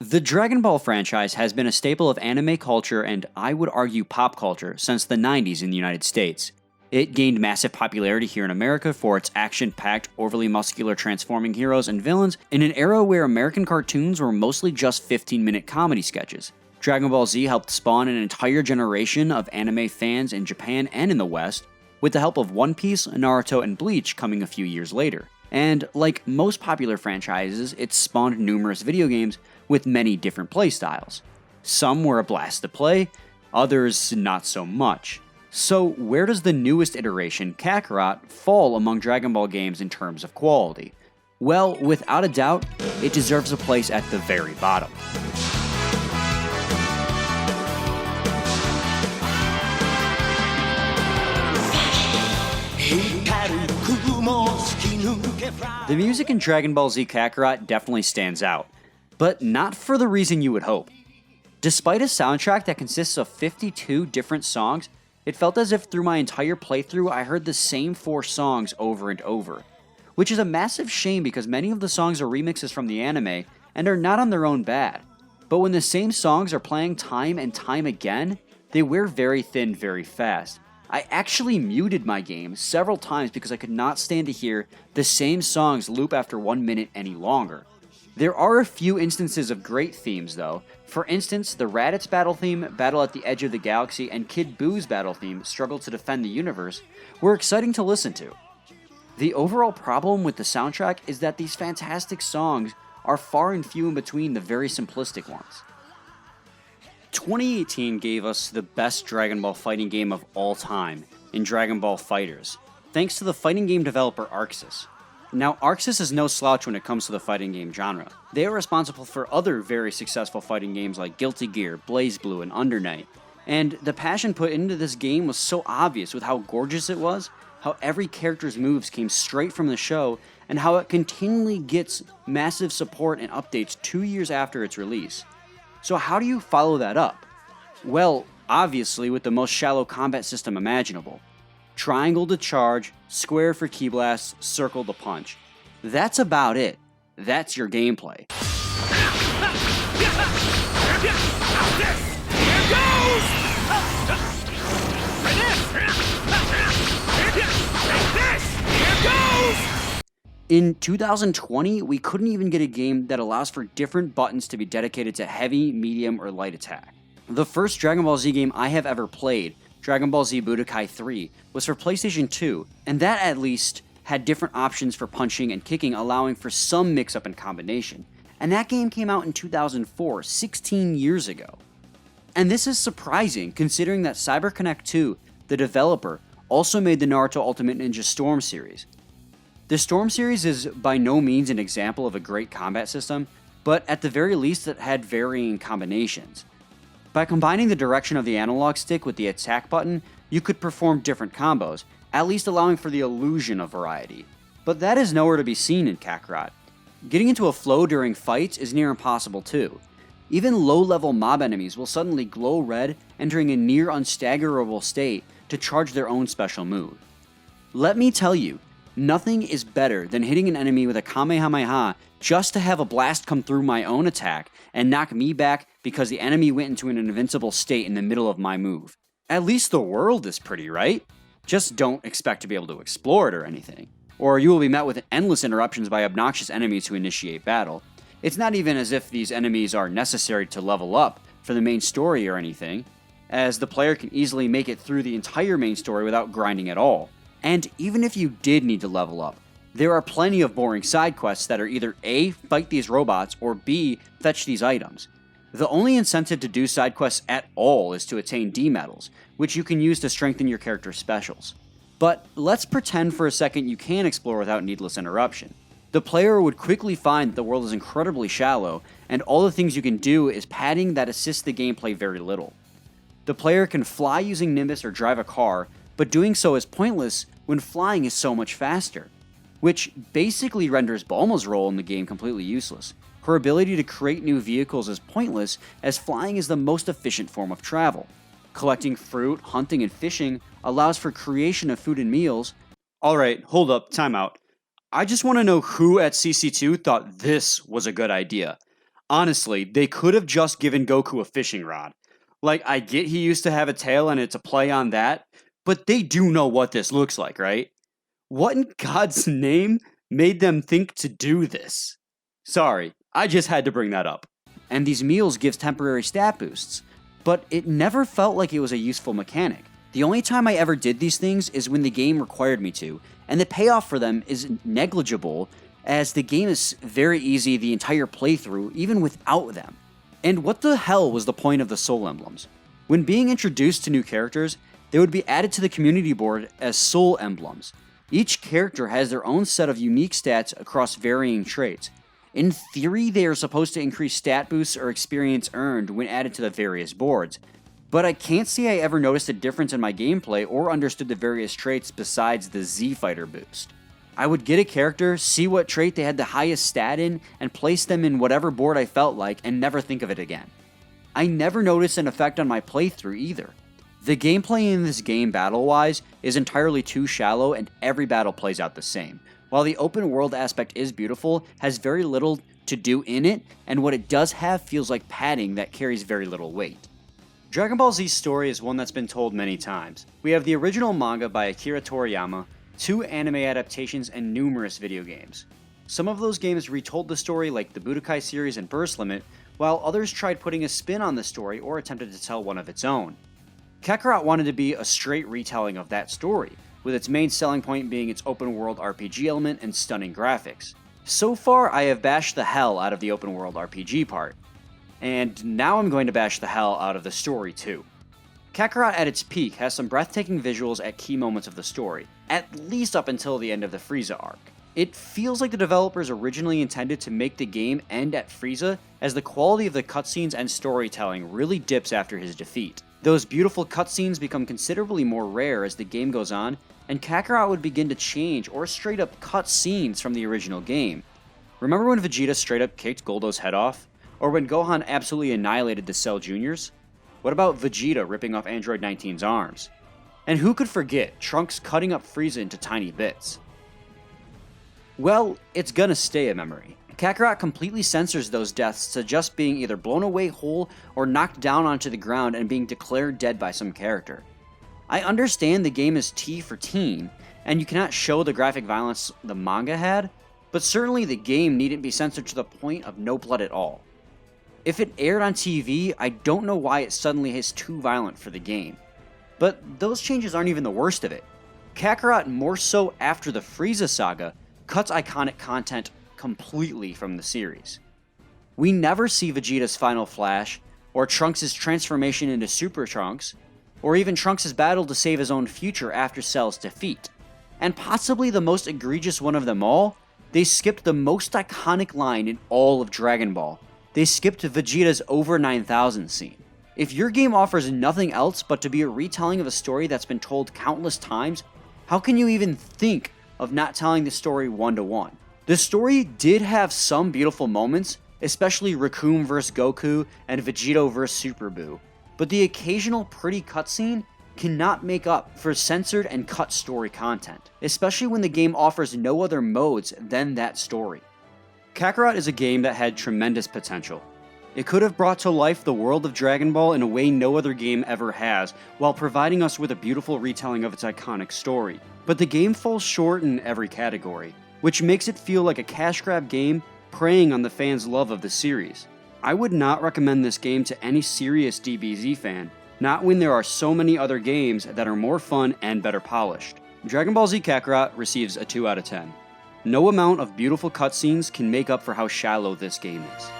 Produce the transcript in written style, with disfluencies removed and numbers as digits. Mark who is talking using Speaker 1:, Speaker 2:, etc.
Speaker 1: The Dragon Ball franchise has been a staple of anime culture and, I would argue, pop culture since the 90s in the United States. It gained massive popularity here in America for its action-packed, overly muscular transforming heroes and villains in an era where American cartoons were mostly just 15-minute comedy sketches. Dragon Ball Z helped spawn an entire generation of anime fans in Japan and in the West, with the help of One Piece, Naruto, and Bleach coming a few years later. And like most popular franchises, it spawned numerous video games with many different playstyles. Some were a blast to play, others not so much. So where does the newest iteration, Kakarot, fall among Dragon Ball games in terms of quality? Well, without a doubt, it deserves a place at the very bottom. The music in Dragon Ball Z Kakarot definitely stands out, but not for the reason you would hope. Despite a soundtrack that consists of 52 different songs, it felt as if through my entire playthrough I heard the same 4 songs over and over, which is a massive shame because many of the songs are remixes from the anime and are not on their own bad. But when the same songs are playing time and time again, they wear very thin very fast. I actually muted my game several times because I could not stand to hear the same songs loop after 1 minute any longer. There are a few instances of great themes though. For instance, the Raditz battle theme, Battle at the Edge of the Galaxy, and Kid Boo's battle theme, Struggle to Defend the Universe, were exciting to listen to. The overall problem with the soundtrack is that these fantastic songs are far and few in between the very simplistic ones. 2018 gave us the best Dragon Ball fighting game of all time in Dragon Ball FighterZ, thanks to the fighting game developer ArcSys. Now, ArcSys is no slouch when it comes to the fighting game genre. They are responsible for other very successful fighting games like Guilty Gear, BlazBlue, and Under Night. And the passion put into this game was so obvious with how gorgeous it was, how every character's moves came straight from the show, and how it continually gets massive support and updates 2 years after its release. So how do you follow that up? Well, obviously with the most shallow combat system imaginable. Triangle to charge, square for key blasts, circle to punch. That's about it. That's your gameplay. In 2020, we couldn't even get a game that allows for different buttons to be dedicated to heavy, medium, or light attack. The first Dragon Ball Z game I have ever played, Dragon Ball Z Budokai 3, was for PlayStation 2, and that at least had different options for punching and kicking, allowing for some mix-up and combination. And that game came out in 2004, 16 years ago. And this is surprising, considering that CyberConnect 2, the developer, also made the Naruto Ultimate Ninja Storm series. The Storm series is by no means an example of a great combat system, but at the very least it had varying combinations. By combining the direction of the analog stick with the attack button, you could perform different combos, at least allowing for the illusion of variety. But that is nowhere to be seen in Kakarot. Getting into a flow during fights is near impossible too. Even low-level mob enemies will suddenly glow red, entering a near unstaggerable state to charge their own special move. Let me tell you, nothing is better than hitting an enemy with a Kamehameha just to have a blast come through my own attack and knock me back because the enemy went into an invincible state in the middle of my move. At least the world is pretty, right? Just don't expect to be able to explore it or anything, or you will be met with endless interruptions by obnoxious enemies who initiate battle. It's not even as if these enemies are necessary to level up for the main story or anything, as the player can easily make it through the entire main story without grinding at all. And even if you did need to level up, there are plenty of boring side quests that are either A, fight these robots, or B, fetch these items. The only incentive to do side quests at all is to attain D medals, which you can use to strengthen your character's specials. But let's pretend for a second you can explore without needless interruption. The player would quickly find that the world is incredibly shallow, and all the things you can do is padding that assists the gameplay very little. The player can fly using Nimbus or drive a car, but doing so is pointless when flying is so much faster, which basically renders Bulma's role in the game completely useless. Her ability to create new vehicles is pointless, as flying is the most efficient form of travel. Collecting fruit, hunting, and fishing allows for creation of food and meals. Alright, hold up, time out. I just want to know who at CC2 thought this was a good idea. Honestly, they could have just given Goku a fishing rod. Like, I get he used to have a tail and it's a play on that, but they do know what this looks like, right? What in God's name made them think to do this? Sorry, I just had to bring that up. And these meals gives temporary stat boosts, but it never felt like it was a useful mechanic. The only time I ever did these things is when the game required me to, and the payoff for them is negligible, as the game is very easy the entire playthrough even without them. And what the hell was the point of the soul emblems? When being introduced to new characters, they would be added to the community board as soul emblems. Each character has their own set of unique stats across varying traits. In theory, they are supposed to increase stat boosts or experience earned when added to the various boards, but I can't say I ever noticed a difference in my gameplay or understood the various traits besides the Z Fighter boost. I would get a character, see what trait they had the highest stat in, and place them in whatever board I felt like and never think of it again. I never noticed an effect on my playthrough either. The gameplay in this game battle-wise is entirely too shallow and every battle plays out the same. While the open world aspect is beautiful, has very little to do in it, and what it does have feels like padding that carries very little weight. Dragon Ball Z's story is one that's been told many times. We have the original manga by Akira Toriyama, 2 anime adaptations, and numerous video games. Some of those games retold the story like the Budokai series and Burst Limit, while others tried putting a spin on the story or attempted to tell one of its own. Kakarot wanted to be a straight retelling of that story, with its main selling point being its open world RPG element and stunning graphics. So far, I have bashed the hell out of the open world RPG part, and now I'm going to bash the hell out of the story too. Kakarot at its peak has some breathtaking visuals at key moments of the story, at least up until the end of the Frieza arc. It feels like the developers originally intended to make the game end at Frieza, as the quality of the cutscenes and storytelling really dips after his defeat. Those beautiful cutscenes become considerably more rare as the game goes on, and Kakarot would begin to change or straight up cut scenes from the original game. Remember when Vegeta straight up kicked Goldo's head off? Or when Gohan absolutely annihilated the Cell Juniors? What about Vegeta ripping off Android 19's arms? And who could forget Trunks cutting up Frieza into tiny bits? Well, it's gonna stay a memory. Kakarot completely censors those deaths to just being either blown away whole or knocked down onto the ground and being declared dead by some character. I understand the game is T for teen, and you cannot show the graphic violence the manga had, but certainly the game needn't be censored to the point of no blood at all. If it aired on TV, I don't know why it suddenly is too violent for the game. But those changes aren't even the worst of it. Kakarot, more so after the Frieza saga, cuts iconic content completely from the series. We never see Vegeta's final flash, or Trunks' transformation into Super Trunks, or even Trunks' battle to save his own future after Cell's defeat. And possibly the most egregious one of them all, they skipped the most iconic line in all of Dragon Ball. They skipped Vegeta's over 9000 scene. If your game offers nothing else but to be a retelling of a story that's been told countless times, how can you even think of not telling the story one-to-one? The story did have some beautiful moments, especially Recoome vs Goku and Vegito vs Super Buu, but the occasional pretty cutscene cannot make up for censored and cut story content, especially when the game offers no other modes than that story. Kakarot is a game that had tremendous potential. It could have brought to life the world of Dragon Ball in a way no other game ever has, while providing us with a beautiful retelling of its iconic story. But the game falls short in every category, which makes it feel like a cash grab game preying on the fans' love of the series. I would not recommend this game to any serious DBZ fan, not when there are so many other games that are more fun and better polished. Dragon Ball Z Kakarot receives a 2 out of 10. No amount of beautiful cutscenes can make up for how shallow this game is.